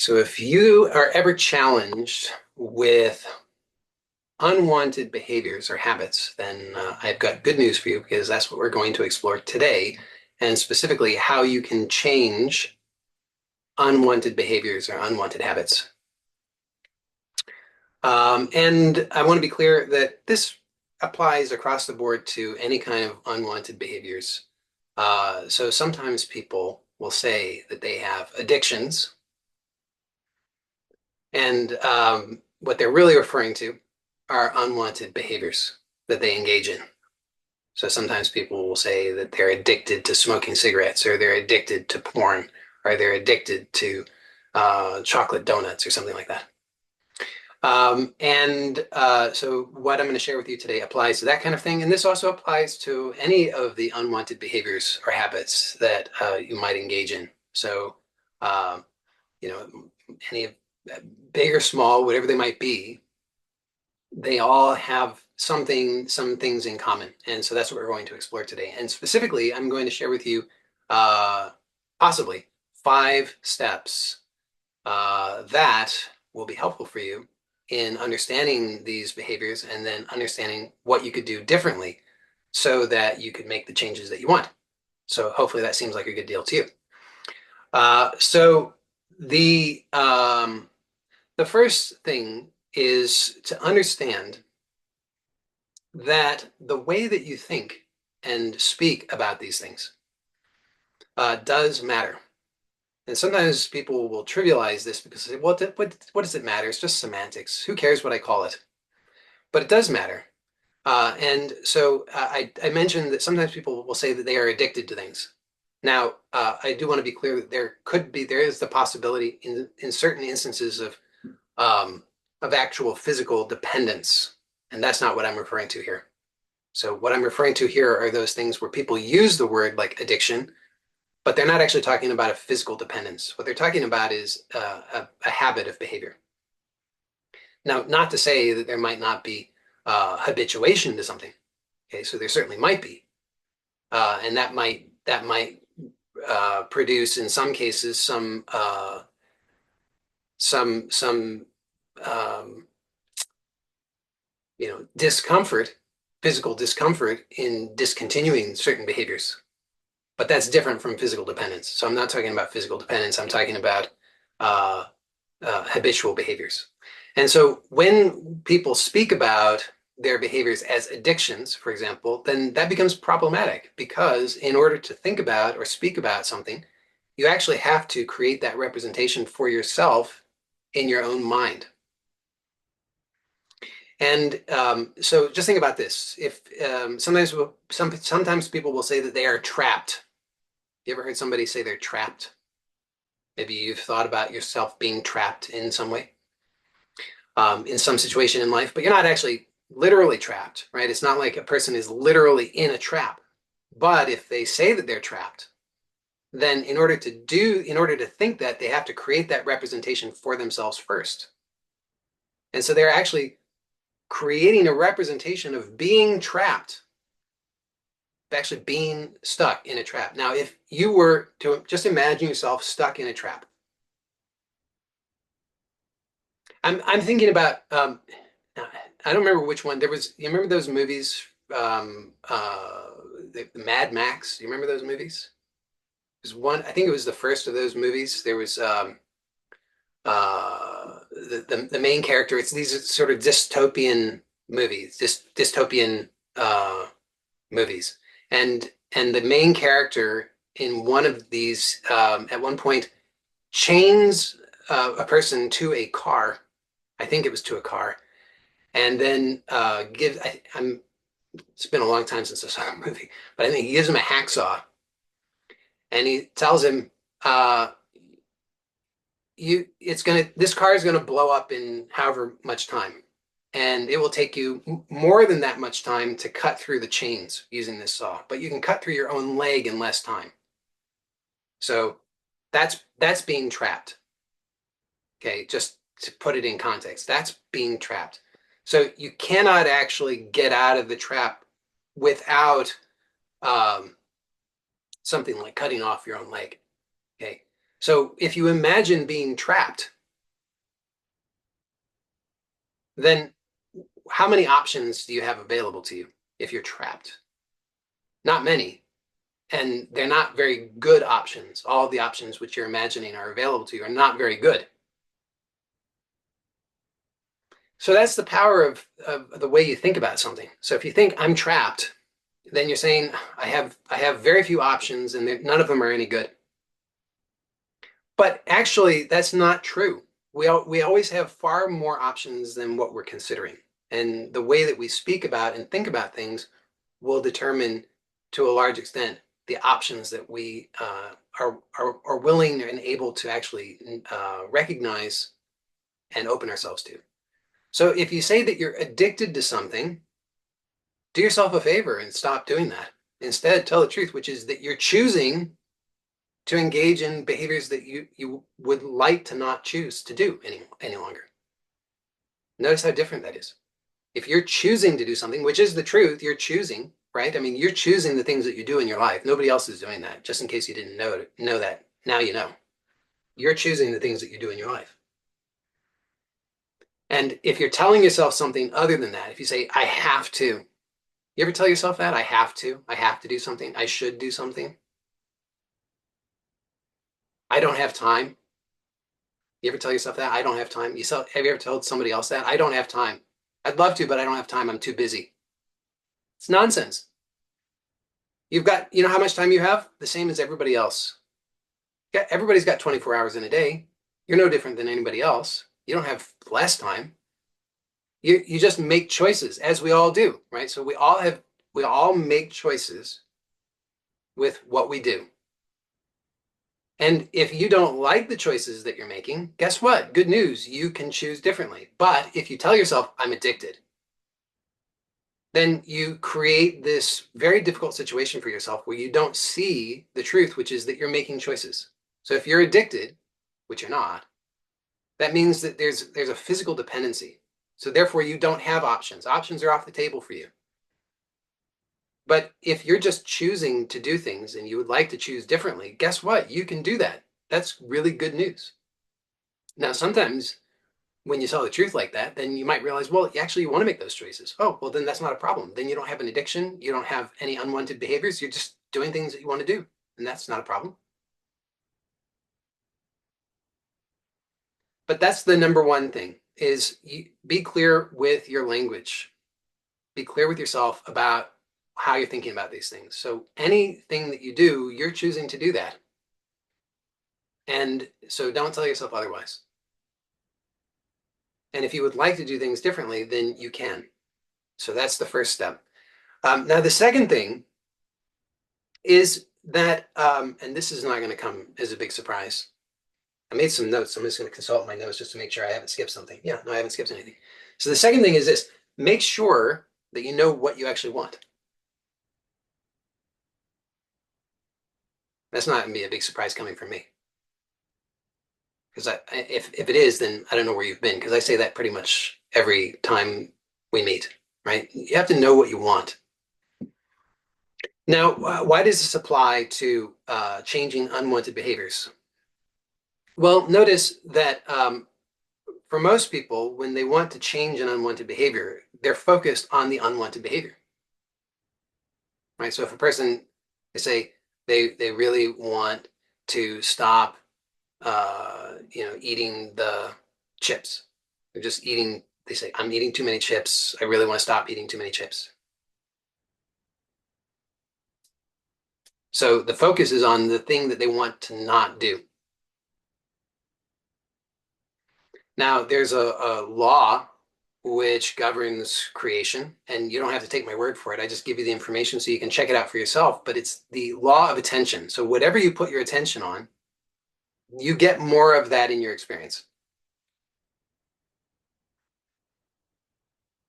So if you are ever challenged with unwanted behaviors or habits, then I've got good news for you because that's what we're going to explore today, and specifically how you can change unwanted behaviors or unwanted habits. And I want to be clear that this applies across the board to any kind of unwanted behaviors. So sometimes people will say that they have addictions, and what they're really referring to are unwanted behaviors that they engage in. So sometimes people will say that they're addicted to smoking cigarettes, or they're addicted to porn, or they're addicted to chocolate donuts, or something like that. So what I'm going to share with you today applies to that kind of thing. And this also applies to any of the unwanted behaviors or habits that you might engage in. So, um, you know, any of big or small, whatever they might be, they all have some things in common. And so that's what we're going to explore today. And specifically, I'm going to share with you uh, possibly 5 steps that will be helpful for you in understanding these behaviors and then understanding what you could do differently so that you could make the changes that you want. So hopefully that seems like a good deal to you. So the first thing is to understand that the way that you think and speak about these things does matter. And sometimes people will trivialize this because they say, well, what does it matter? It's just semantics. Who cares what I call it? But it does matter. I mentioned that sometimes people will say that they are addicted to things. Now, I do want to be clear that there is the possibility in certain instances of actual physical dependence. And that's not what I'm referring to here. So what I'm referring to here are those things where people use the word like addiction, but they're not actually talking about a physical dependence. What they're talking about is a habit of behavior. Now, not to say that there might not be habituation to something. Okay, so there certainly might be, and that might produce in some cases some um, discomfort, physical discomfort in discontinuing certain behaviors. But that's different from physical dependence. So I'm not talking about physical dependence. I'm talking about uh, habitual behaviors. And so when people speak about their behaviors as addictions, for example, then that becomes problematic because in order to think about or speak about something, you actually have to create that representation for yourself in your own mind. And so just think about this. If sometimes people will say that they are trapped. You ever heard somebody say they're trapped? Maybe you've thought about yourself being trapped in some way, in some situation in life, but you're not actually literally trapped, right? It's not like a person is literally in a trap. But if they say that they're trapped, then in order to think that, they have to create that representation for themselves first. And so they're actually creating a representation of being trapped, actually being stuck in a trap. Now, if you were to just imagine yourself stuck in a trap, I'm thinking about I don't remember which one. You remember those movies, the Mad Max? You remember those movies? There's one, I think it was the first of those movies. There was the main character. It's these sort of dystopian movies, dystopian movies, and the main character in one of these at one point chains a person to a car. I think it was to a car, and then it's been a long time since I saw the movie, but I think he gives him a hacksaw and he tells him, this car is gonna blow up in however much time. And it will take you more than that much time to cut through the chains using this saw, but you can cut through your own leg in less time. So that's being trapped. Okay, just to put it in context, that's being trapped. So you cannot actually get out of the trap without something like cutting off your own leg. Okay. So if you imagine being trapped, then how many options do you have available to you if you're trapped? Not many. And they're not very good options. All of the options which you're imagining are available to you are not very good. So that's the power of the way you think about something. So if you think I'm trapped, then you're saying I have very few options and none of them are any good. But actually, that's not true. We always have far more options than what we're considering. And the way that we speak about and think about things will determine to a large extent the options that we are willing and able to actually recognize and open ourselves to. So if you say that you're addicted to something, do yourself a favor and stop doing that. Instead, tell the truth, which is that you're choosing to engage in behaviors that you would like to not choose to do any longer. Notice how different that is. If you're choosing to do something, which is the truth, you're choosing, right? I mean, you're choosing the things that you do in your life. Nobody else is doing that. Just in case you didn't know that, now you know. You're choosing the things that you do in your life. And if you're telling yourself something other than that, if you say, I have to, you ever tell yourself that? I have to do something, I should do something, I don't have time. You ever tell yourself that? I don't have time. Have you ever told somebody else that? I don't have time. I'd love to, but I don't have time. I'm too busy. It's nonsense. You know how much time you have? The same as everybody else. Yeah, everybody's got 24 hours in a day. You're no different than anybody else. You don't have less time. You just make choices, as we all do, right? So we all make choices with what we do. And if you don't like the choices that you're making, guess what? Good news, you can choose differently. But if you tell yourself, I'm addicted, then you create this very difficult situation for yourself where you don't see the truth, which is that you're making choices. So if you're addicted, which you're not, that means that there's a physical dependency. So therefore, you don't have options. Options are off the table for you. But if you're just choosing to do things and you would like to choose differently, guess what? You can do that. That's really good news. Now, sometimes when you tell the truth like that, then you might realize, well, actually, you want to make those choices. Oh, well, then that's not a problem. Then you don't have an addiction. You don't have any unwanted behaviors. You're just doing things that you want to do. And that's not a problem. But that's the number one thing is be clear with your language. Be clear with yourself about how you're thinking about these things. So anything that you do, you're choosing to do that. And so don't tell yourself otherwise. And if you would like to do things differently, then you can. So that's the first step. Now, the second thing is that, and this is not going to come as a big surprise. I made some notes. I'm just going to consult my notes just to make sure I haven't skipped something. Yeah, no, I haven't skipped anything. So the second thing is this: make sure that you know what you actually want. That's not going to be a big surprise coming from me. Because if it is, then I don't know where you've been, because I say that pretty much every time we meet, right? You have to know what you want. Now, why does this apply to changing unwanted behaviors? Well, notice that for most people, when they want to change an unwanted behavior, they're focused on the unwanted behavior, right? So if a person, they say they really want to stop, eating the chips. They're just eating. They say, "I'm eating too many chips. I really want to stop eating too many chips." So the focus is on the thing that they want to not do. Now, there's a law which governs creation, and you don't have to take my word for it. I just give you the information so you can check it out for yourself. But it's the law of attention. So whatever you put your attention on, you get more of that in your experience.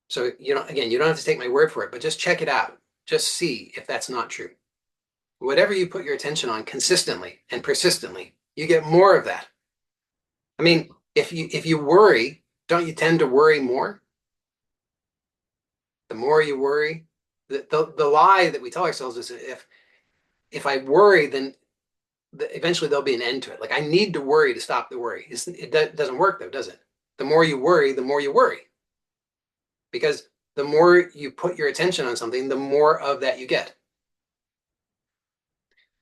So again, you don't have to take my word for it, but just check it out. Just see if that's not true. Whatever you put your attention on consistently and persistently, you get more of that. I mean, if you worry, don't you tend to worry more? The more you worry, the lie that we tell ourselves is if I worry, then eventually there'll be an end to it. Like I need to worry to stop the worry. It doesn't work though, does it? The more you worry, the more you worry. Because the more you put your attention on something, the more of that you get.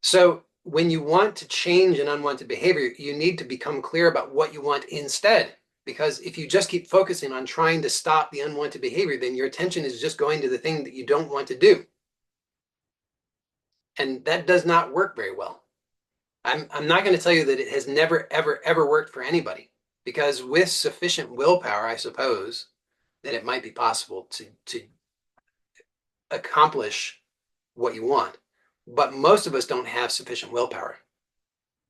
So when you want to change an unwanted behavior, you need to become clear about what you want instead. Because if you just keep focusing on trying to stop the unwanted behavior, then your attention is just going to the thing that you don't want to do. And that does not work very well. I'm not going to tell you that it has never, ever, ever worked for anybody. Because with sufficient willpower, I suppose, that it might be possible to accomplish what you want. But most of us don't have sufficient willpower.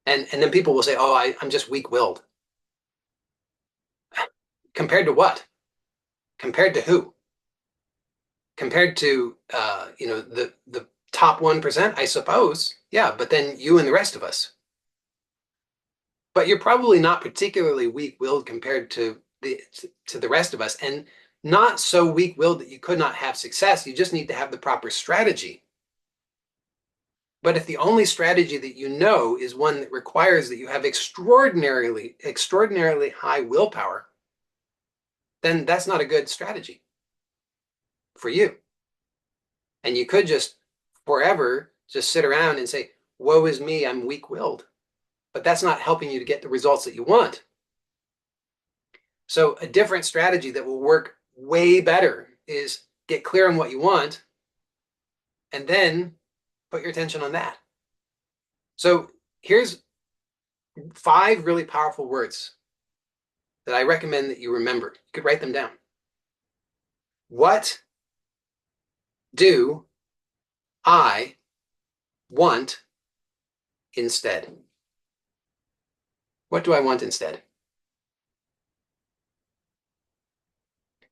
And then people will say, oh, I'm just weak-willed. Compared to what? Compared to who? Compared to the top 1%, I suppose. Yeah, but then you and the rest of us. But you're probably not particularly weak-willed compared to the rest of us, and not so weak-willed that you could not have success. You just need to have the proper strategy. But if the only strategy that you know is one that requires that you have extraordinarily high willpower, then that's not a good strategy for you. And you could just forever just sit around and say, woe is me, I'm weak-willed. But that's not helping you to get the results that you want. So a different strategy that will work way better is get clear on what you want and then put your attention on that. So here's 5 really powerful words that I recommend that you remember. You could write them down. What do I want instead? What do I want instead?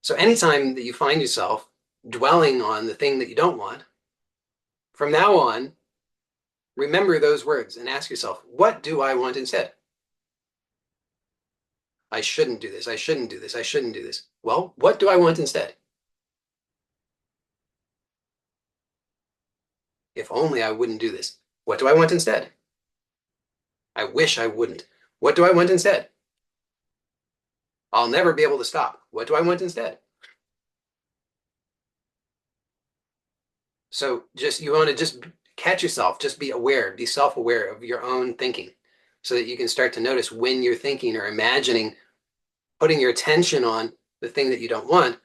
So anytime that you find yourself dwelling on the thing that you don't want, from now on, remember those words and ask yourself, what do I want instead? I shouldn't do this. I shouldn't do this. I shouldn't do this. Well, what do I want instead? If only I wouldn't do this. What do I want instead? I wish I wouldn't. What do I want instead? I'll never be able to stop. What do I want instead? So you want to just catch yourself, just be aware, be self-aware of your own thinking so that you can start to notice when you're thinking or imagining, putting your attention on the thing that you don't want,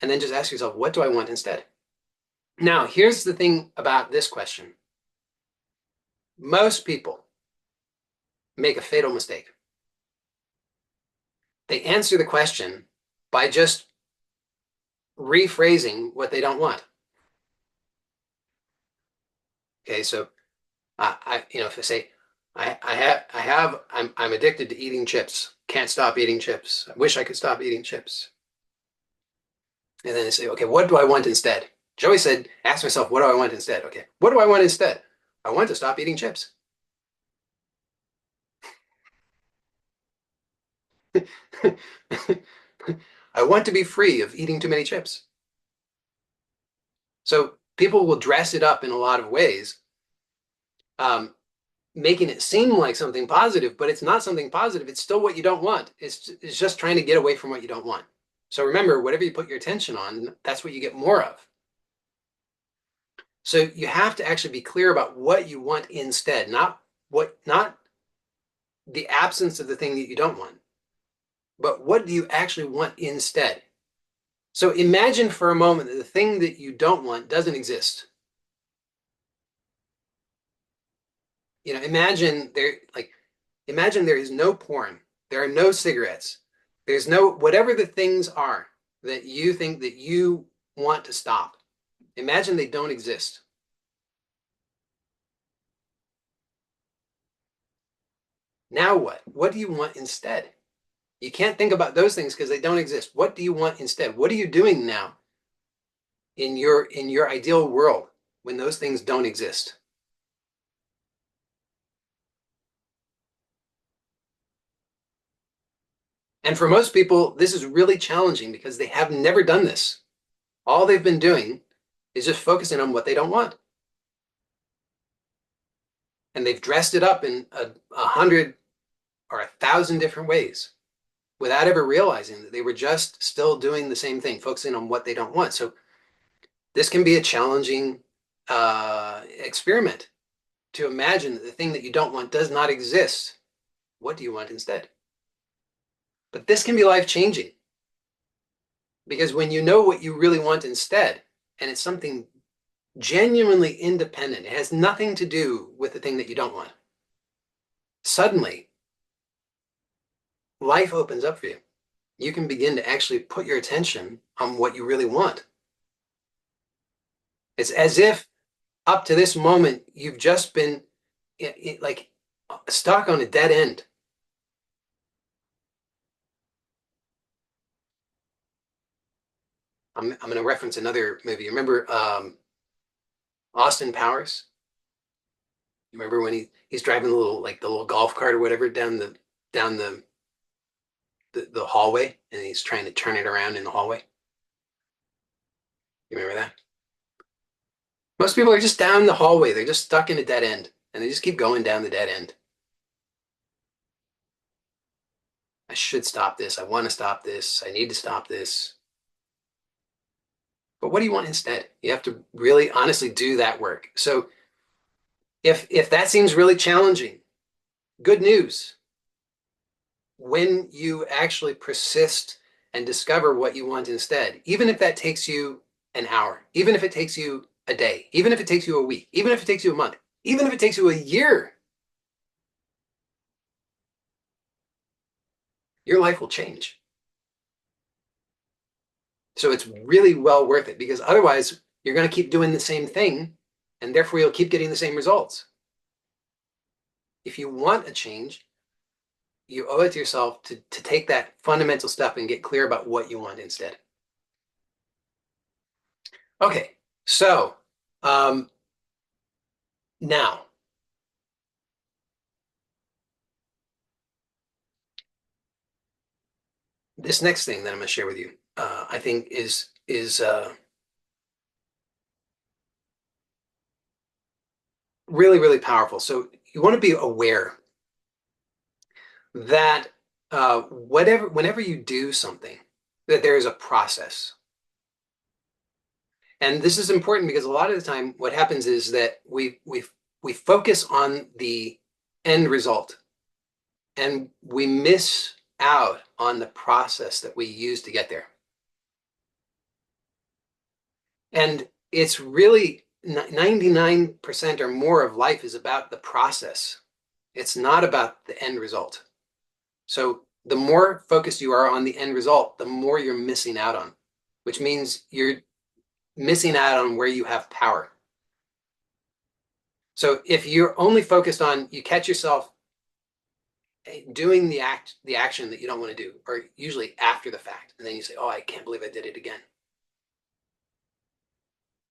and then just ask yourself, what do I want instead? Now, here's the thing about this question. Most people make a fatal mistake. They answer the question by just rephrasing what they don't want. Okay, so if I say, I'm addicted to eating chips. Can't stop eating chips. I wish I could stop eating chips. And then I say, okay, what do I want instead? Joey said, ask myself, what do I want instead? Okay, what do I want instead? I want to stop eating chips. I want to be free of eating too many chips. So people will dress it up in a lot of ways, making it seem like something positive, but it's not something positive. It's still what you don't want. It's just trying to get away from what you don't want. So remember, whatever you put your attention on, that's what you get more of. So you have to actually be clear about what you want instead, not the absence of the thing that you don't want, but what do you actually want instead? So imagine for a moment that the thing that you don't want doesn't exist. Imagine there is no porn. There are no cigarettes. There's no, whatever the things are that you think that you want to stop. Imagine they don't exist. Now what? What do you want instead? You can't think about those things because they don't exist. What do you want instead? What are you doing now in your ideal world when those things don't exist? And for most people, this is really challenging because they have never done this. All they've been doing is just focusing on what they don't want. And they've dressed it up in 100 or 1,000 different ways without ever realizing that they were just still doing the same thing, focusing on what they don't want. So this can be a challenging experiment to imagine that the thing that you don't want does not exist. What do you want instead? But this can be life-changing because when you know what you really want instead, and it's something genuinely independent, it has nothing to do with the thing that you don't want, suddenly life opens up for you. You can begin to actually put your attention on what you really want. It's as if up to this moment, you've just been like stuck on a dead end. I'm going to reference another movie. Remember Austin Powers? You remember when he's driving the little golf cart or whatever down the hallway, and he's trying to turn it around in the hallway. You remember that? Most people are just down the hallway. They're just stuck in a dead end, and they just keep going down the dead end. I should stop this. I want to stop this. I need to stop this. But what do you want instead? You have to really honestly do that work. So if that seems really challenging, good news. When you actually persist and discover what you want instead, even if that takes you an hour, even if it takes you a day, even if it takes you a week, even if it takes you a month, even if it takes you a year, your life will change. So it's really well worth it because otherwise you're going to keep doing the same thing and therefore you'll keep getting the same results. If you want a change, you owe it to yourself to take that fundamental step and get clear about what you want instead. Okay, so now this next thing that I'm going to share with you, I think is really, really powerful. So you want to be aware that whenever you do something, that there is a process. And this is important because a lot of the time what happens is that we focus on the end result and we miss out on the process that we use to get there. And it's really 99% or more of life is about the process. It's not about the end result. So the more focused you are on the end result, the more you're missing out on, which means you're missing out on where you have power. So if you're only focused on, you catch yourself doing the action that you don't want to do, or usually after the fact, and then you say, "Oh, I can't believe I did it again."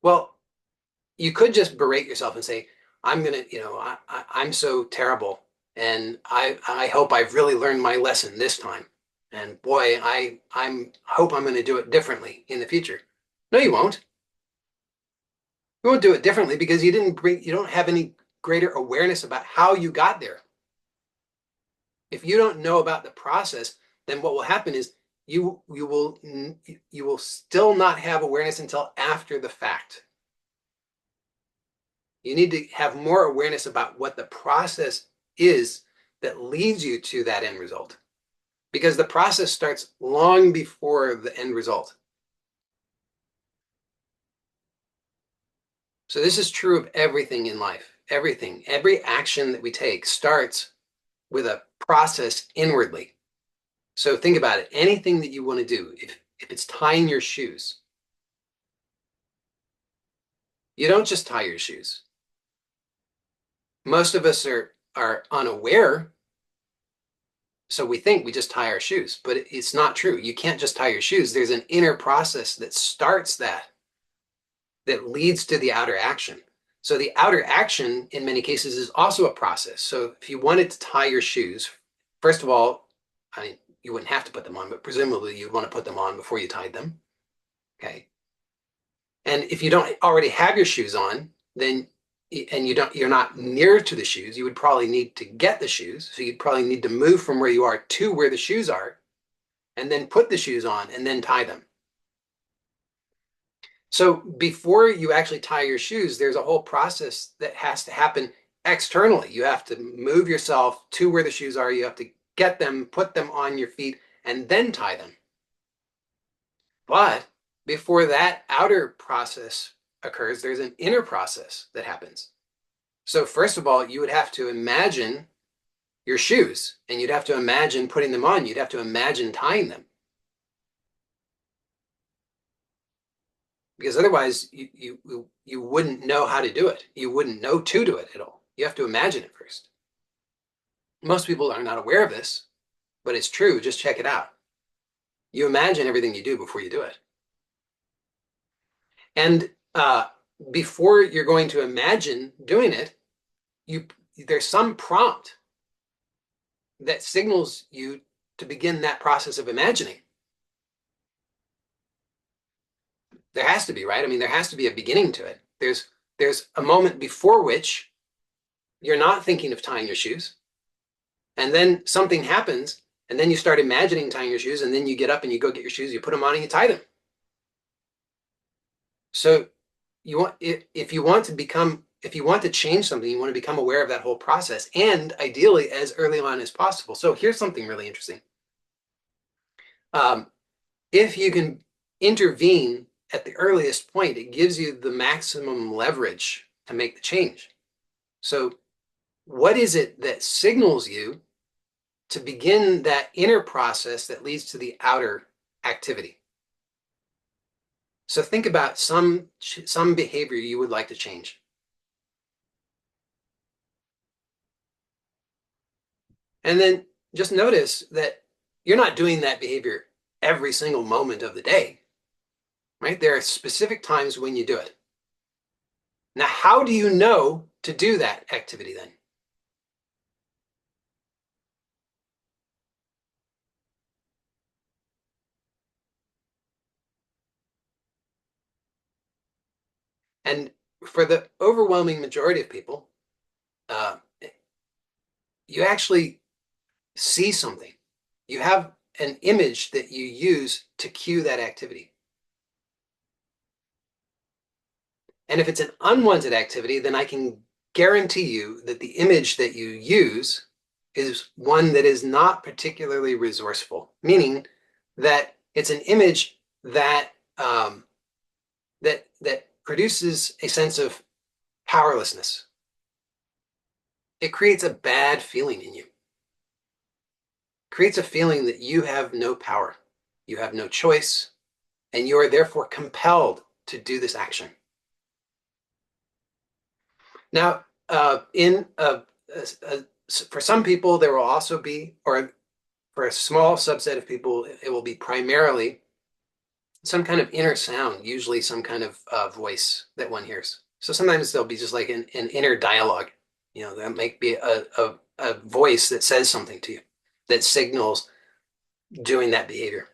Well, you could just berate yourself and say, "I'm gonna, I'm so terrible, and I hope I've really learned my lesson this time, and boy, I hope I'm going to do it differently in the future." No, you won't. You won't do it differently because you don't have any greater awareness about how you got there. If you don't know about the process, then what will happen is you will still not have awareness until after the fact. You need to have more awareness about what the process is that leads you to that end result, because the process starts long before the end result. So this is true of everything in life. Everything, every action that we take starts with a process inwardly. So think about it. Anything that you want to do, if it's tying your shoes, you don't just tie your shoes. Most of us are unaware, so we think we just tie our shoes, but it's not true. You can't just tie your shoes. There's an inner process that starts that leads to the outer action. So the outer action, in many cases, is also a process. So if you wanted to tie your shoes, first of all, I mean, you wouldn't have to put them on, but presumably you'd want to put them on before you tied them. Okay. And if you don't already have your shoes on, then and you're not near to the shoes, you would probably need to get the shoes. So you'd probably need to move from where you are to where the shoes are, and then put the shoes on and then tie them. So before you actually tie your shoes, there's a whole process that has to happen externally. You have to move yourself to where the shoes are. You have to get them, put them on your feet, and then tie them. But before that outer process occurs, there's an inner process that happens. So first of all, you would have to imagine your shoes, and you'd have to imagine putting them on. You'd have to imagine tying them. Because otherwise you wouldn't know how to do it. You wouldn't know to do it at all. You have to imagine it first. Most people are not aware of this, but it's true. Just check it out. You imagine everything you do before you do it. And before you're going to imagine doing it, there's some prompt that signals you to begin that process of imagining. There has to be, right? I mean, there has to be a beginning to it. There's a moment before which you're not thinking of tying your shoes, and then something happens, and then you start imagining tying your shoes, and then you get up and you go get your shoes, you put them on, and you tie them. So you want if you want to change something, you want to become aware of that whole process, and ideally as early on as possible. So here's something really interesting. If you can intervene at the earliest point, it gives you the maximum leverage to make the change. So what is it that signals you to begin that inner process that leads to the outer activity? So think about some behavior you would like to change. And then just notice that you're not doing that behavior every single moment of the day, right? There are specific times when you do it. Now, how do you know to do that activity then? And for the overwhelming majority of people, uh, you actually see something. You have an image that you use to cue that activity. And if it's an unwanted activity, then I can guarantee you that the image that you use is one that is not particularly resourceful, meaning that it's an image that that produces a sense of powerlessness. It creates a bad feeling in you. It creates a feeling that you have no power, you have no choice, and you are therefore compelled to do this action. Now, for some people, there will also be, or for a small subset of people, it will be primarily some kind of inner sound, usually some kind of voice that one hears. So sometimes there'll be just like an inner dialogue. You know, that might be a voice that says something to you, that signals doing that behavior.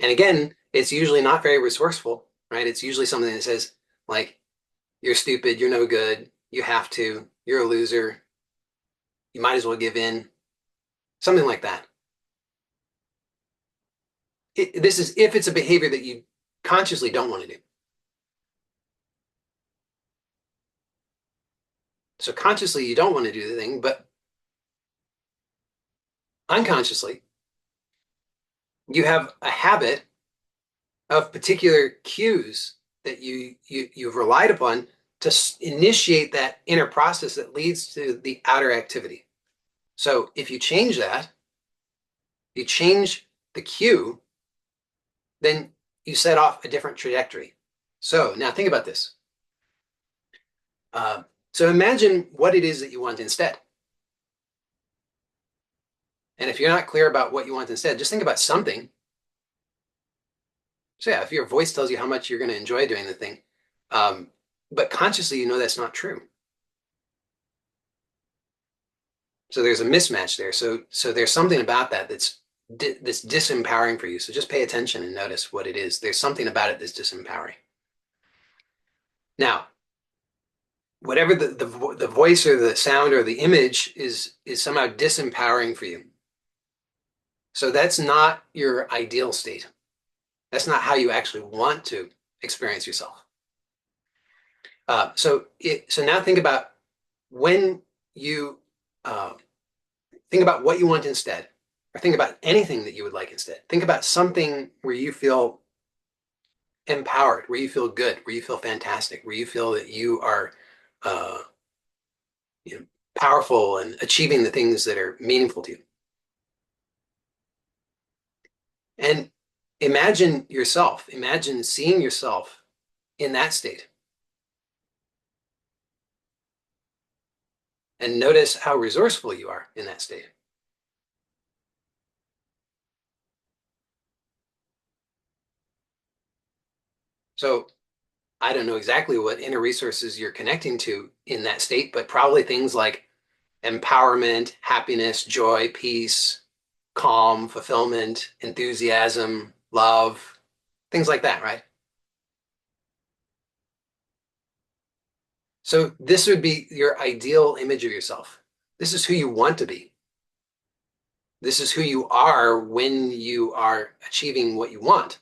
And again, it's usually not very resourceful, right? It's usually something that says, like, you're stupid, you're no good, you have to, you're a loser, you might as well give in, something like that. This is if it's a behavior that you consciously don't want to do. So consciously, you don't want to do the thing, but unconsciously, you have a habit of particular cues that you've relied upon to initiate that inner process that leads to the outer activity. So if you change that, you change the cue, then you set off a different trajectory. So now think about this. So imagine what it is that you want instead. And if you're not clear about what you want instead, just think about something. So yeah, if your voice tells you how much you're going to enjoy doing the thing, but consciously you know that's not true. So there's a mismatch there. So there's something about that that's disempowering for you. So just pay attention and notice what it is. There's something about it that's disempowering. Now, whatever the voice or the sound or the image is somehow disempowering for you. So that's not your ideal state. That's not how you actually want to experience yourself. So now think about when you uh, think about what you want instead, or think about anything that you would like instead. Think about something where you feel empowered, where you feel good, where you feel fantastic, where you feel that you are uh, you know, powerful and achieving the things that are meaningful to you. And imagine seeing yourself in that state, and notice how resourceful you are in that state. So I don't know exactly what inner resources you're connecting to in that state, but probably things like empowerment, happiness, joy, peace, calm, fulfillment, enthusiasm, love, things like that, right? So this would be your ideal image of yourself. This is who you want to be. This is who you are when you are achieving what you want.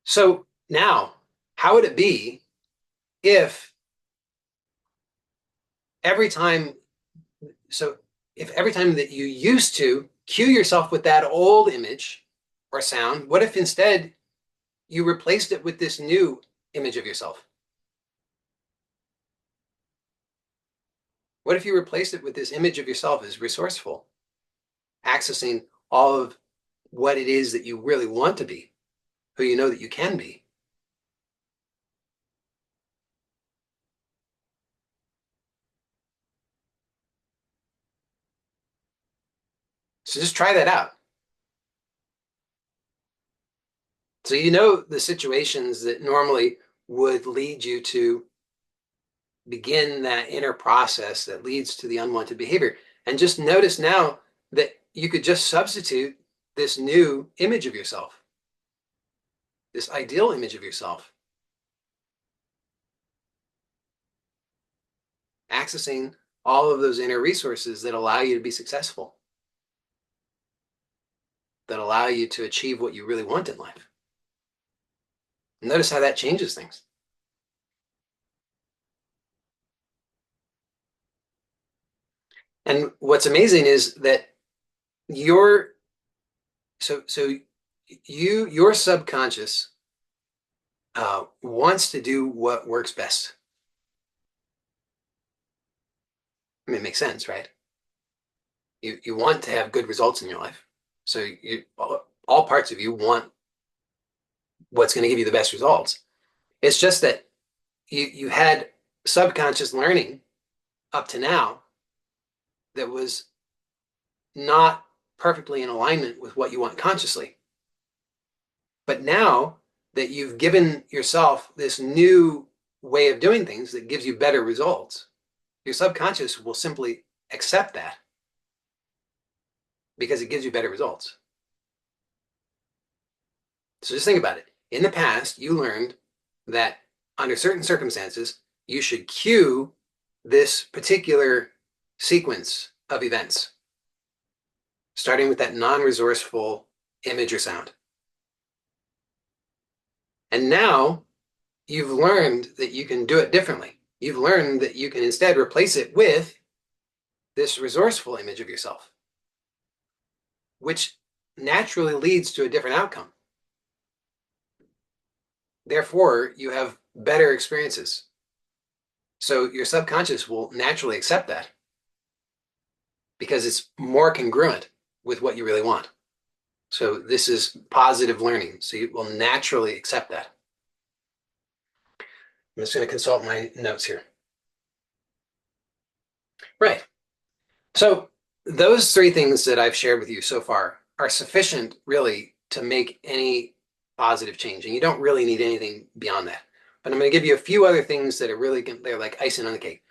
So now, how would it be if every time, so if every time that you used to cue yourself with that old image or sound, what if instead you replaced it with this new image of yourself? What if you replaced it with this image of yourself as resourceful, accessing all of what it is that you really want to be, who you know that you can be? So just try that out. So you know the situations that normally would lead you to begin that inner process that leads to the unwanted behavior. And just notice now that you could just substitute this new image of yourself, this ideal image of yourself, accessing all of those inner resources that allow you to be successful, that allow you to achieve what you really want in life. Notice how that changes things. And what's amazing is that your so your subconscious wants to do what works best. I mean, it makes sense, right? You want to have good results in your life, so all parts of you want what's going to give you the best results. It's just that you had subconscious learning up to now that was not perfectly in alignment with what you want consciously. But now that you've given yourself this new way of doing things that gives you better results, your subconscious will simply accept that because it gives you better results. So just think about it. In the past, you learned that under certain circumstances, you should cue this particular sequence of events, starting with that non-resourceful image or sound. And now you've learned that you can do it differently. You've learned that you can instead replace it with this resourceful image of yourself, which naturally leads to a different outcome. Therefore, you have better experiences. So your subconscious will naturally accept that because it's more congruent with what you really want. So this is positive learning. So you will naturally accept that. I'm just going to consult my notes here. Right. So those three things that I've shared with you so far are sufficient really to make any positive change. And you don't really need anything beyond that. But I'm going to give you a few other things that are really, they're like icing on the cake.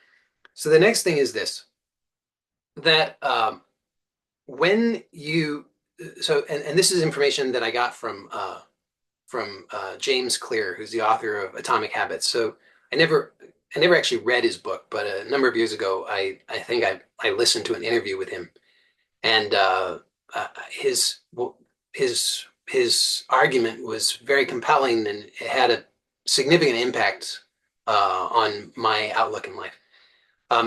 So the next thing is this, that when you, so, and this is information that I got from from James Clear, who's the author of Atomic Habits. So I never I never actually read his book, but a number of years ago, I think I listened to an interview with him, and his his argument was very compelling, and it had a significant impact on my outlook in life.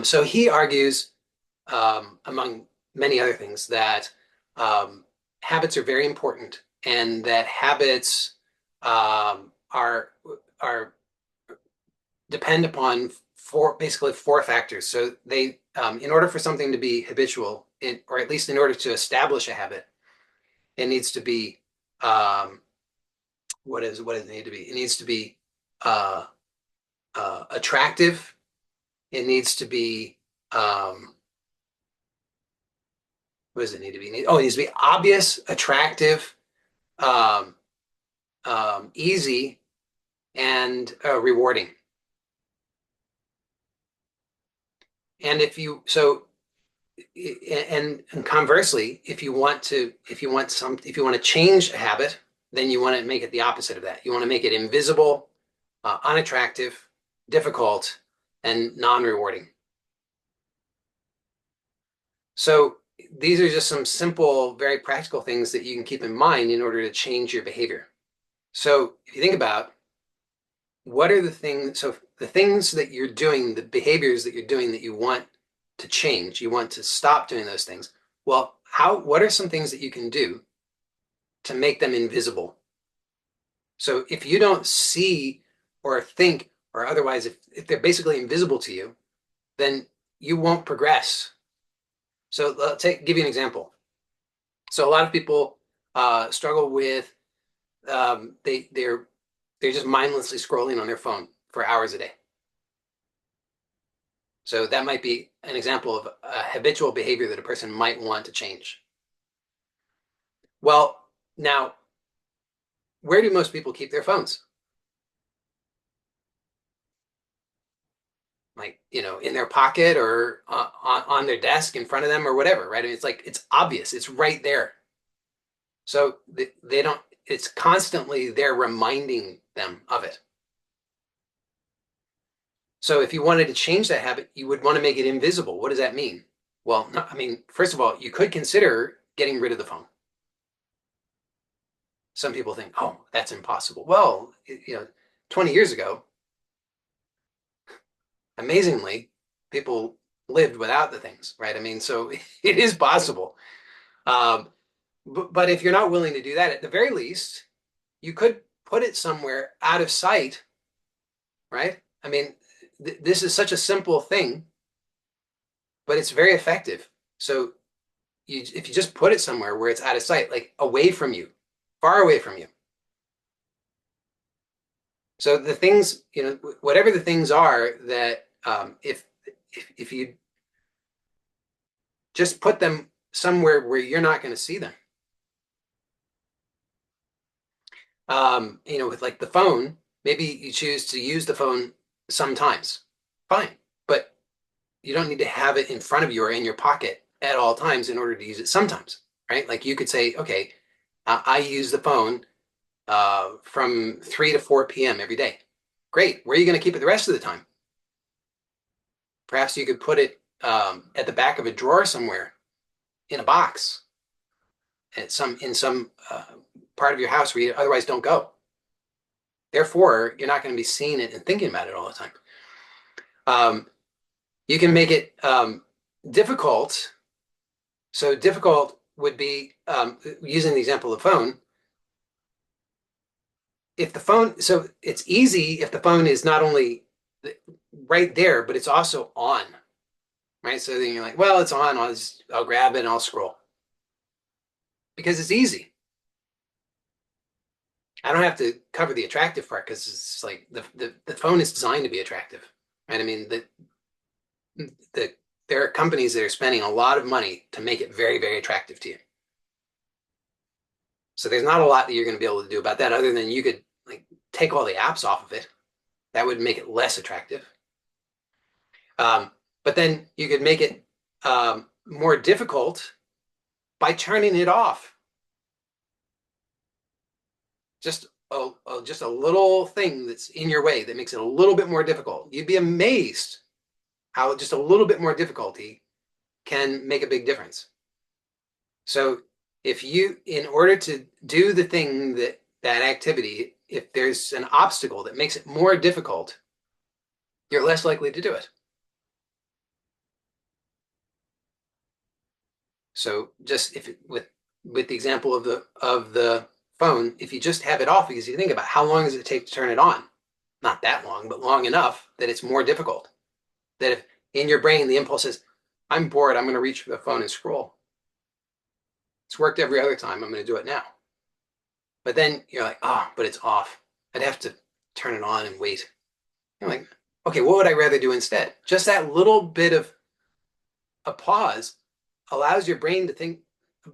So he argues, among many other things, that habits are very important, and that habits are depend upon basically four factors. So they, in order for something to be habitual, or at least in order to establish a habit, it needs to be um, what does it need to be? It needs to be uh, attractive. It needs to be what does it need to be? Oh, it needs to be obvious, attractive, um, easy, and rewarding. And and conversely, if you want to change a habit, then you want to make it the opposite of that. You want to make it invisible, unattractive, difficult, and non-rewarding. So these are just some simple, very practical things that you can keep in mind in order to change your behavior. So if you think about what are the things, so the things that you're doing, the behaviors that you're doing that you want to change, you want to stop doing those things. Well, what are some things that you can do to make them invisible? So if you don't see or think, or otherwise, if they're basically invisible to you, then you won't progress. So give you an example. So a lot of people struggle with they're just mindlessly scrolling on their phone for hours a day. So that might be an example of a habitual behavior that a person might want to change. Well, now, where do most people keep their phones? Like, in their pocket or on their desk in front of them or whatever, right? I mean, it's like, it's obvious, it's right there. So they don't, it's constantly there reminding them of it. So if you wanted to change that habit, you would want to make it invisible. What does that mean? Well, no, I mean, first of all, you could consider getting rid of the phone. Some people think, oh, that's impossible. Well, 20 years ago, amazingly, people lived without the things, right? I mean, so it is possible. Um, but if you're not willing to do that, at the very least, you could put it somewhere out of sight, right? I mean, this is such a simple thing, but it's very effective. So if you just put it somewhere where it's out of sight, like away from you, far away from you. So the things, whatever the things are that if you just put them somewhere where you're not going to see them. With like the phone, maybe you choose to use the phone sometimes. Fine. But you don't need to have it in front of you or in your pocket at all times in order to use it sometimes, right? Like you could say, okay, I use the phone from 3 to 4 p.m. every day. Great. Where are you going to keep it the rest of the time? Perhaps you could put it at the back of a drawer somewhere in a box in some part of your house where you otherwise don't go. Therefore, you're not going to be seeing it and thinking about it all the time. You can make it difficult. So difficult would be using the example of the phone. So it's easy if the phone is not only right there, but it's also on, right? So then you're like, well, it's on. I'll grab it and I'll scroll because it's easy. I don't have to cover the attractive part because it's like the phone is designed to be attractive, right? I mean, there are companies that are spending a lot of money to make it very, very attractive to you. So there's not a lot that you're going to be able to do about that other than you could like take all the apps off of it. That would make it less attractive. But then you could make it more difficult by turning it off. Just just a little thing that's in your way that makes it a little bit more difficult, you'd be amazed how just a little bit more difficulty can make a big difference. So if you, in order to do the thing that activity, if there's an obstacle that makes it more difficult, you're less likely to do it. So just if with the example of the phone, if you just have it off, because you think about how long does it take to turn it on? Not that long, but long enough that it's more difficult. That if in your brain the impulse is, I'm bored, I'm going to reach for the phone and scroll. It's worked every other time, I'm going to do it now. But then you're like, oh, but it's off. I'd have to turn it on and wait. You're like, okay, what would I rather do instead? Just that little bit of a pause allows your brain to think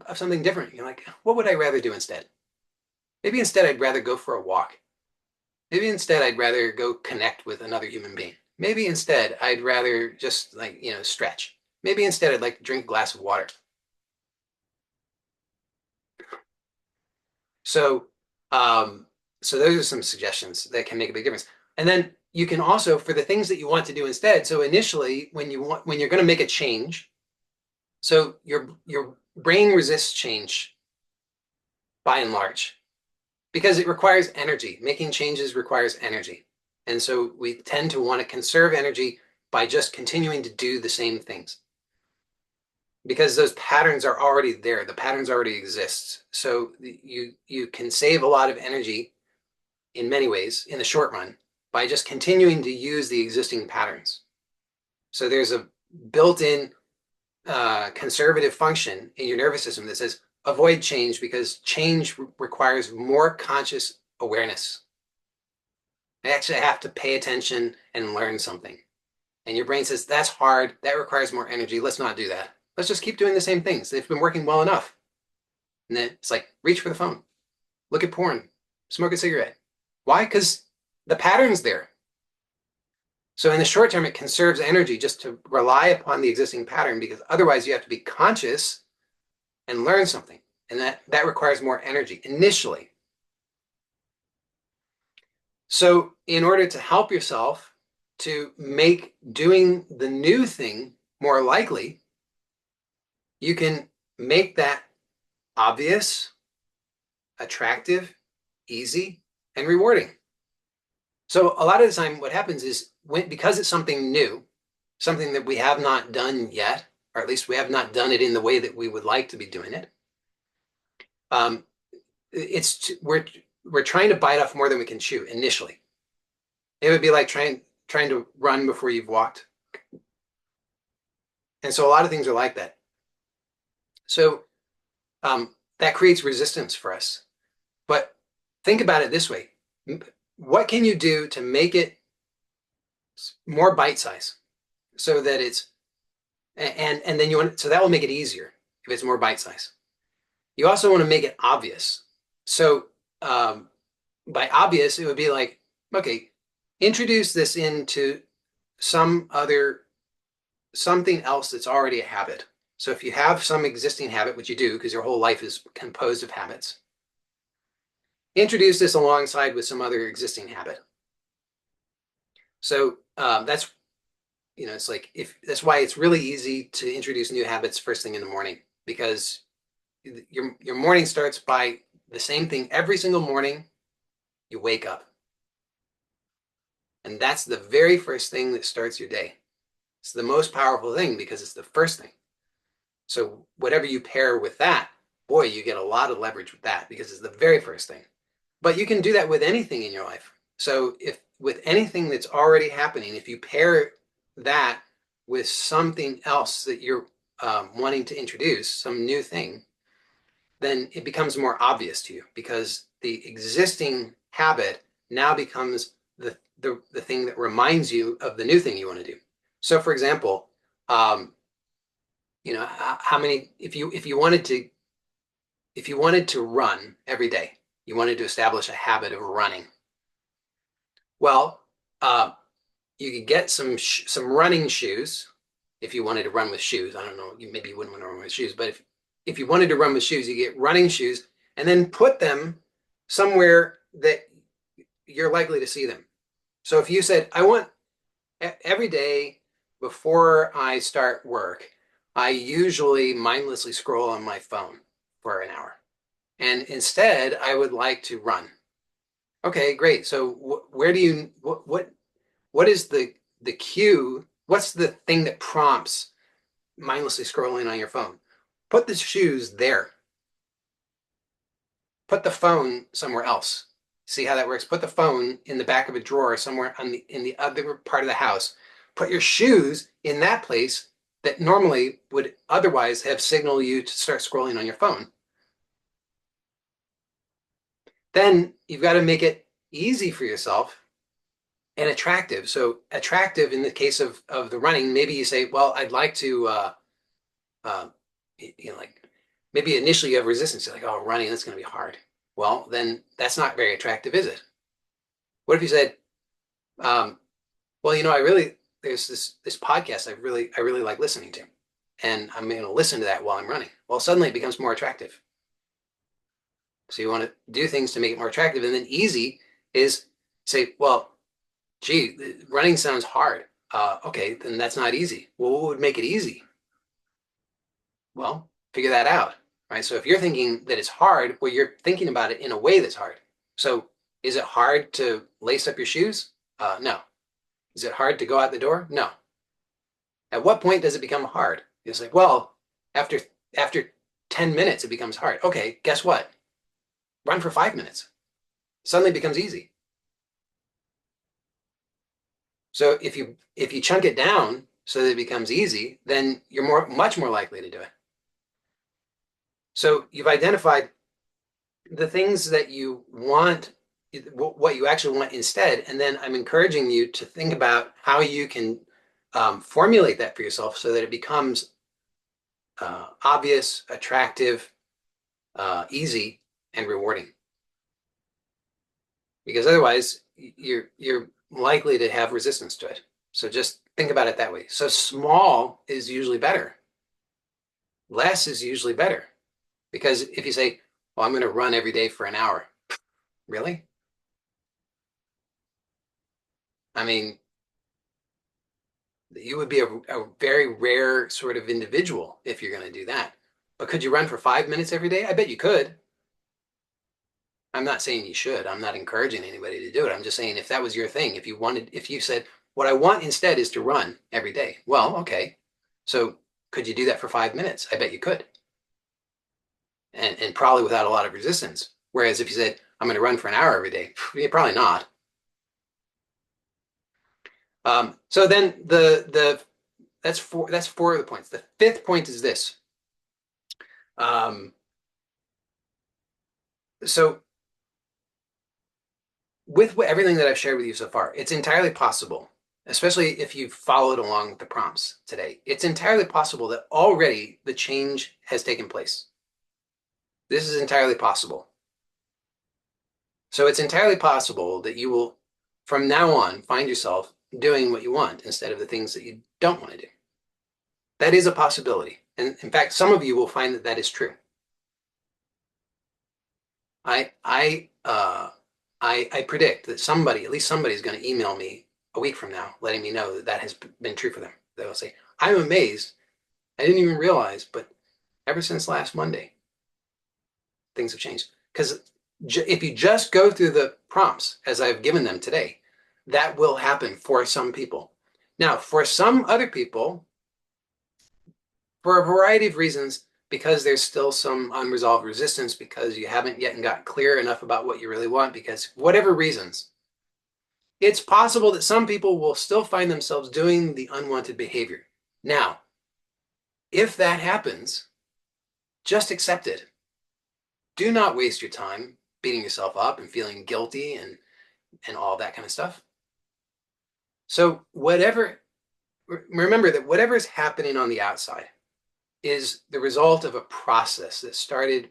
of something different. You're like, what would I rather do instead? Maybe instead I'd rather go for a walk. Maybe instead I'd rather go connect with another human being. Maybe instead I'd rather just stretch. Maybe instead I'd like to drink a glass of water. So, so those are some suggestions that can make a big difference. And then you can also, for the things that you want to do instead. So initially, when you're going to make a change, so your brain resists change by and large because it requires energy. Making changes requires energy. And so we tend to want to conserve energy by just continuing to do the same things because those patterns are already there. The patterns already exist. So you can save a lot of energy in many ways in the short run by just continuing to use the existing patterns. So there's a built-in conservative function in your nervous system that says avoid change because change requires more conscious awareness. I actually have to pay attention and learn something. And your brain says, that's hard. That requires more energy. Let's not do that. Let's just keep doing the same things. They've been working well enough. And then it's like, reach for the phone, look at porn, smoke a cigarette. Why? Because the pattern's there. So in the short term, it conserves energy just to rely upon the existing pattern because otherwise you have to be conscious and learn something. And that requires more energy initially. So in order to help yourself to make doing the new thing more likely, you can make that obvious, attractive, easy, and rewarding. So a lot of the time what happens is because it's something new, something that we have not done yet, or at least we have not done it in the way that we would like to be doing it, we're trying to bite off more than we can chew initially. It would be like trying to run before you've walked. And so a lot of things are like that. So that creates resistance for us. But think about it this way. What can you do to make it more bite size so that it's, and then so that will make it easier if it's more bite size. You also want to make it obvious. So by obvious, it would be like, okay, introduce this into something else that's already a habit. So if you have some existing habit, which you do because your whole life is composed of habits, introduce this alongside with some other existing habit. So that's, it's like that's why it's really easy to introduce new habits first thing in the morning because your morning starts by the same thing every single morning. You wake up. And that's the very first thing that starts your day. It's the most powerful thing because it's the first thing. So whatever you pair with that, boy, you get a lot of leverage with that because it's the very first thing. But you can do that with anything in your life. So if with anything that's already happening, if you pair that with something else that you're wanting to introduce, some new thing, then it becomes more obvious to you because the existing habit now becomes the thing that reminds you of the new thing you want to do. So for example, how many, if you wanted to run every day, you wanted to establish a habit of running. Well, you could get some running shoes if you wanted to run with shoes. I don't know, maybe you wouldn't want to run with shoes, but if you wanted to run with shoes, you get running shoes and then put them somewhere that you're likely to see them. So if you said, I want every day before I start work, I usually mindlessly scroll on my phone for an hour. And instead, I would like to run. Okay, great. So where do you what is the cue? What's the thing that prompts mindlessly scrolling on your phone? Put the shoes there. Put the phone somewhere else. See how that works? Put the phone in the back of a drawer somewhere in the other part of the house. Put your shoes in that place that normally would otherwise have signaled you to start scrolling on your phone. Then you've got to make it easy for yourself and attractive. So attractive in the case of the running, maybe you say, well, I'd like to, uh, like maybe initially you have resistance. You're like, oh, running, that's going to be hard. Well, then that's not very attractive, is it? What if you said, well, there's this podcast I really like listening to, and I'm going to listen to that while I'm running. Well, suddenly it becomes more attractive. So you want to do things to make it more attractive, and then easy is say, well, gee, running sounds hard. Okay, then that's not easy. Well, what would make it easy? Well, figure that out, right? So if you're thinking that it's hard, well, you're thinking about it in a way that's hard. So is it hard to lace up your shoes? No. Is it hard to go out the door? No. At what point does it become hard? It's like, well, after after 10 minutes, it becomes hard. Okay, guess what? Run for 5 minutes. Suddenly it becomes easy. So if you chunk it down so that it becomes easy, then you're much more likely to do it. So you've identified the things that you want, what you actually want instead, and then I'm encouraging you to think about how you can formulate that for yourself so that it becomes obvious, attractive, easy, and rewarding. Because otherwise, you're likely to have resistance to it. So just think about it that way. So small is usually better. Less is usually better. Because if you say, well, I'm going to run every day for an hour, really? I mean, you would be a very rare sort of individual if you're going to do that. But could you run for 5 minutes every day? I bet you could. I'm not saying you should. I'm not encouraging anybody to do it. I'm just saying if that was your thing, if you said, what I want instead is to run every day. Well, okay. So could you do that for 5 minutes? I bet you could. And probably without a lot of resistance. Whereas if you said, I'm going to run for an hour every day, probably not. So then that's four of the points. The fifth point is this. So with everything that I've shared with you so far, it's entirely possible, especially if you've followed along with the prompts today, it's entirely possible that already the change has taken place. This is entirely possible. So it's entirely possible that you will, from now on, find yourself doing what you want instead of the things that you don't want to do. That is a possibility. And in fact, some of you will find that that is true. I predict that at least somebody is going to email me a week from now, letting me know that that has been true for them. They will say, I'm amazed. I didn't even realize, but ever since last Monday, things have changed. Because if you just go through the prompts as I've given them today, that will happen for some people. Now, for some other people, for a variety of reasons, because there's still some unresolved resistance, because you haven't yet got clear enough about what you really want, because whatever reasons, it's possible that some people will still find themselves doing the unwanted behavior. Now, if that happens, just accept it. Do not waste your time beating yourself up and feeling guilty and all that kind of stuff. So remember that whatever is happening on the outside is the result of a process that started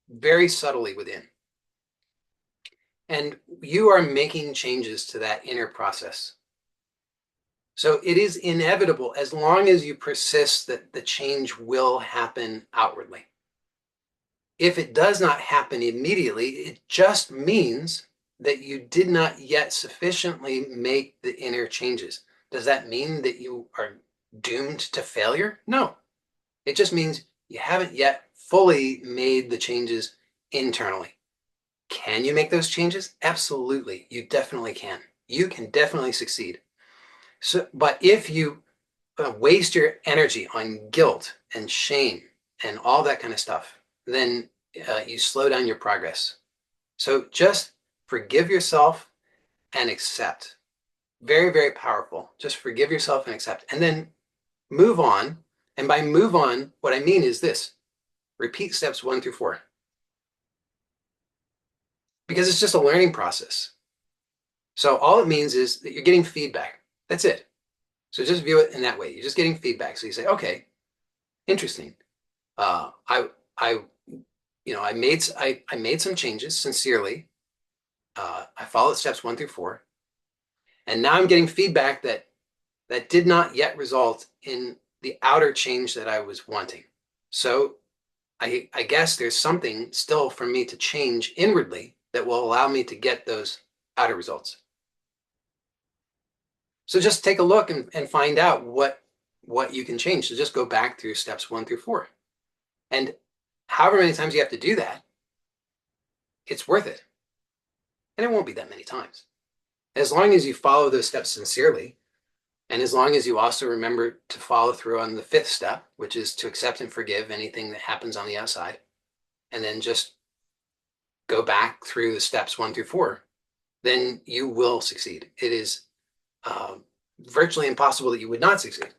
very subtly within. And you are making changes to that inner process. So it is inevitable as long as you persist that the change will happen outwardly. If it does not happen immediately, it just means that you did not yet sufficiently make the inner changes. Does that mean that you are doomed to failure? No. It just means you haven't yet fully made the changes internally. Can you make those changes? Absolutely. You definitely can. You can definitely succeed. So, but if you waste your energy on guilt and shame and all that kind of stuff, then you slow down your progress. So just forgive yourself and accept. Very, very powerful. Just forgive yourself and accept. And then move on. And by move on, what I mean is this: repeat steps 1 through 4. Because it's just a learning process. So all it means is that you're getting feedback. That's it. So just view it in that way. You're just getting feedback. So you say, okay, interesting. Uh, I, I, I made some changes sincerely. I followed steps 1 through 4, and now I'm getting feedback that did not yet result in the outer change that I was wanting. So I guess there's something still for me to change inwardly that will allow me to get those outer results. So just take a look and find out what you can change. So just go back through steps 1 through 4. And however many times you have to do that, it's worth it. And it won't be that many times. As long as you follow those steps sincerely, and as long as you also remember to follow through on the 5th step, which is to accept and forgive anything that happens on the outside, and then just go back through the steps 1 through 4, then you will succeed. It is virtually impossible that you would not succeed.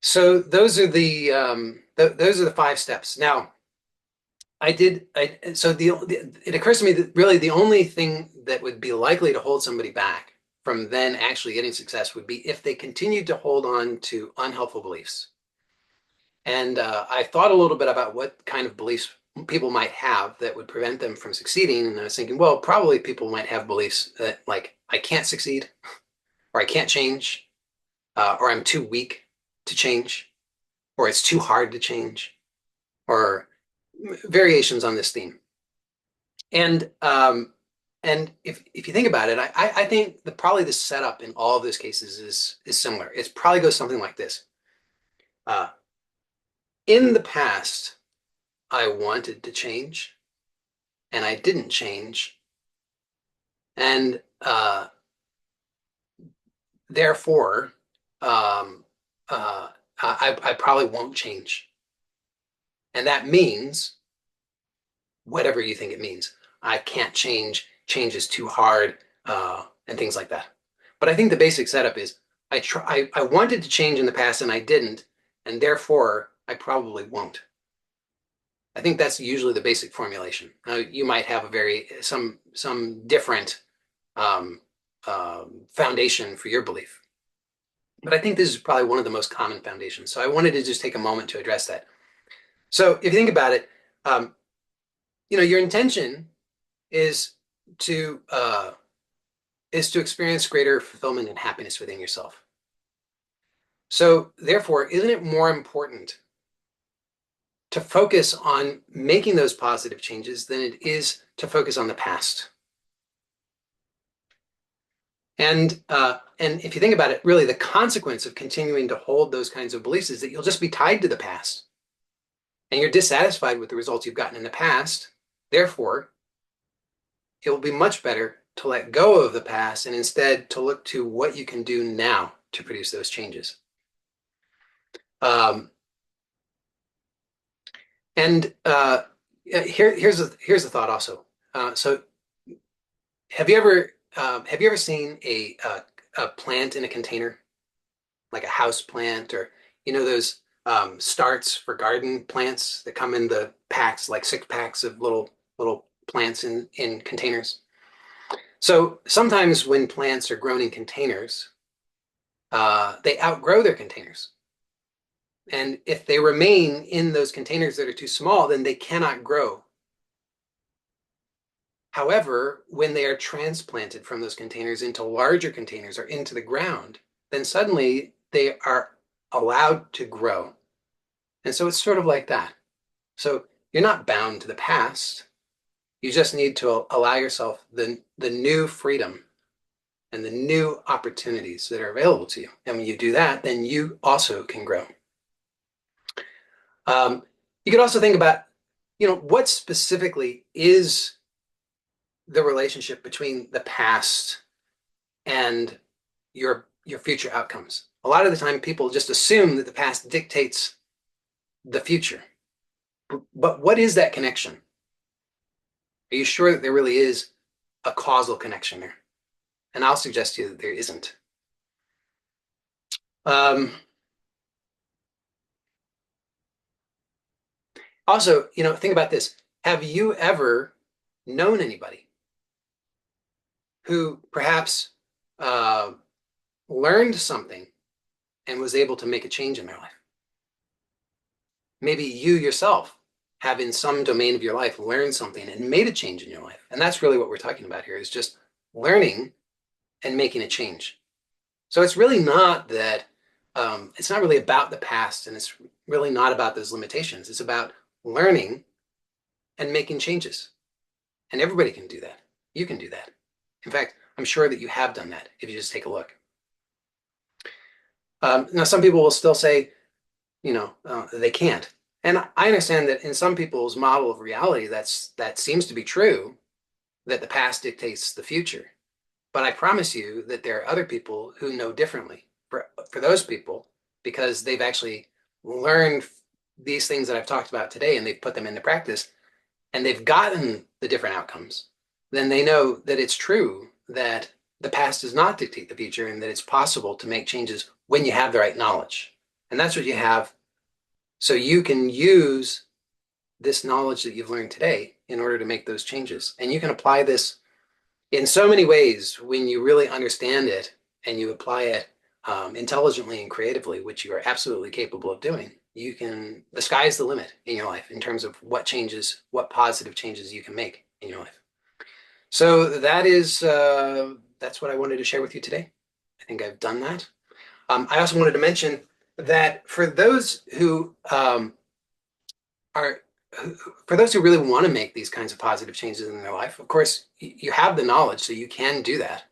So those are the 5 steps. Now, it occurs to me that really the only thing that would be likely to hold somebody back from then actually getting success would be if they continued to hold on to unhelpful beliefs. And I thought a little bit about what kind of beliefs people might have that would prevent them from succeeding. And I was thinking, well, probably people might have beliefs that, like, I can't succeed, or I can't change, or I'm too weak to change, or it's too hard to change, or variations on this theme. And if you think about it, I think that probably the setup in all of those cases is similar. It probably goes something like this. Uh, in the past, I wanted to change, and I didn't change, and therefore, I probably won't change. And that means whatever you think it means. I can't change. Change is too hard, and things like that. But I think the basic setup is I wanted to change in the past and I didn't, and therefore I probably won't. I think that's usually the basic formulation. Now, you might have some different um, foundation for your belief, but I think this is probably one of the most common foundations. So I wanted to just take a moment to address that. So if you think about it, um, your intention is to experience greater fulfillment and happiness within yourself. So therefore, isn't it more important to focus on making those positive changes than it is to focus on the past? And if you think about it, really the consequence of continuing to hold those kinds of beliefs is that you'll just be tied to the past, and you're dissatisfied with the results you've gotten in the past. Therefore, it will be much better to let go of the past and instead to look to what you can do now to produce those changes. Here's a thought also. So have you ever seen a plant in a container, like a house plant, or those starts for garden plants that come in the packs, like 6 packs of little plants in containers? So sometimes when plants are grown in containers, they outgrow their containers. And if they remain in those containers that are too small, then they cannot grow. However, when they are transplanted from those containers into larger containers or into the ground, then suddenly they are allowed to grow. And so it's sort of like that. So you're not bound to the past. You just need to allow yourself the new freedom and the new opportunities that are available to you. And when you do that, then you also can grow. You could also think about, what specifically is the relationship between the past and your future outcomes. A lot of the time, people just assume that the past dictates the future. But what is that connection? Are you sure that there really is a causal connection there? And I'll suggest to you that there isn't. Also, think about this. Have you ever known anybody who perhaps uh, learned something and was able to make a change in their life? Maybe you yourself have in some domain of your life learned something and made a change in your life. And that's really what we're talking about here, is just learning and making a change. So it's really not that, it's not really about the past, and it's really not about those limitations. It's about learning and making changes. And everybody can do that. You can do that. In fact, I'm sure that you have done that if you just take a look. Now, some people will still say, they can't. And I understand that in some people's model of reality, that seems to be true, that the past dictates the future. But I promise you that there are other people who know differently. For those people, because they've actually learned these things that I've talked about today and they've put them into practice and they've gotten the different outcomes, then they know that it's true that the past does not dictate the future and that it's possible to make changes when you have the right knowledge. And that's what you have. So you can use this knowledge that you've learned today in order to make those changes. And you can apply this in so many ways when you really understand it and you apply it intelligently and creatively, which you are absolutely capable of doing. The sky's the limit in your life in terms of what positive changes you can make in your life. So that's what I wanted to share with you today. I think I've done that. I also wanted to mention that for those who really want to make these kinds of positive changes in their life, of course, you have the knowledge, so you can do that.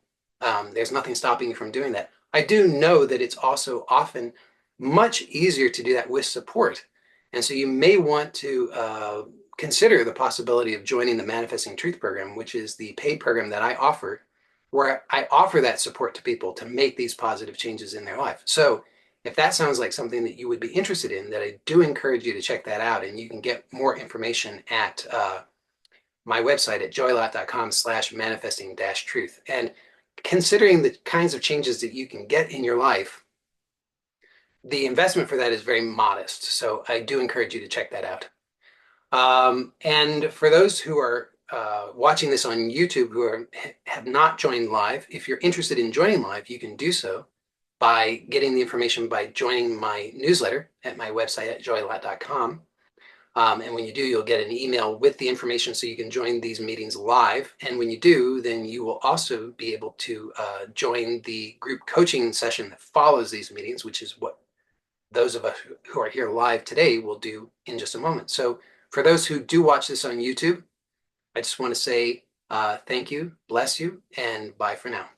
There's nothing stopping you from doing that. I do know that it's also often much easier to do that with support. And so you may want to consider the possibility of joining the Manifesting Truth program, which is the paid program that I offer, where I offer that support to people to make these positive changes in their life. So if that sounds like something that you would be interested in, that I do encourage you to check that out. And you can get more information at my website at joylot.com/manifesting-truth. And considering the kinds of changes that you can get in your life, the investment for that is very modest. So I do encourage you to check that out. And for those who are watching this on YouTube who have not joined live, if you're interested in joining live, you can do so by getting the information by joining my newsletter at my website at joylot.com. And when you do, you'll get an email with the information so you can join these meetings live. And when you do, then you will also be able to join the group coaching session that follows these meetings, which is what those of us who are here live today will do in just a moment. So for those who do watch this on YouTube, I just want to say thank you, bless you, and bye for now.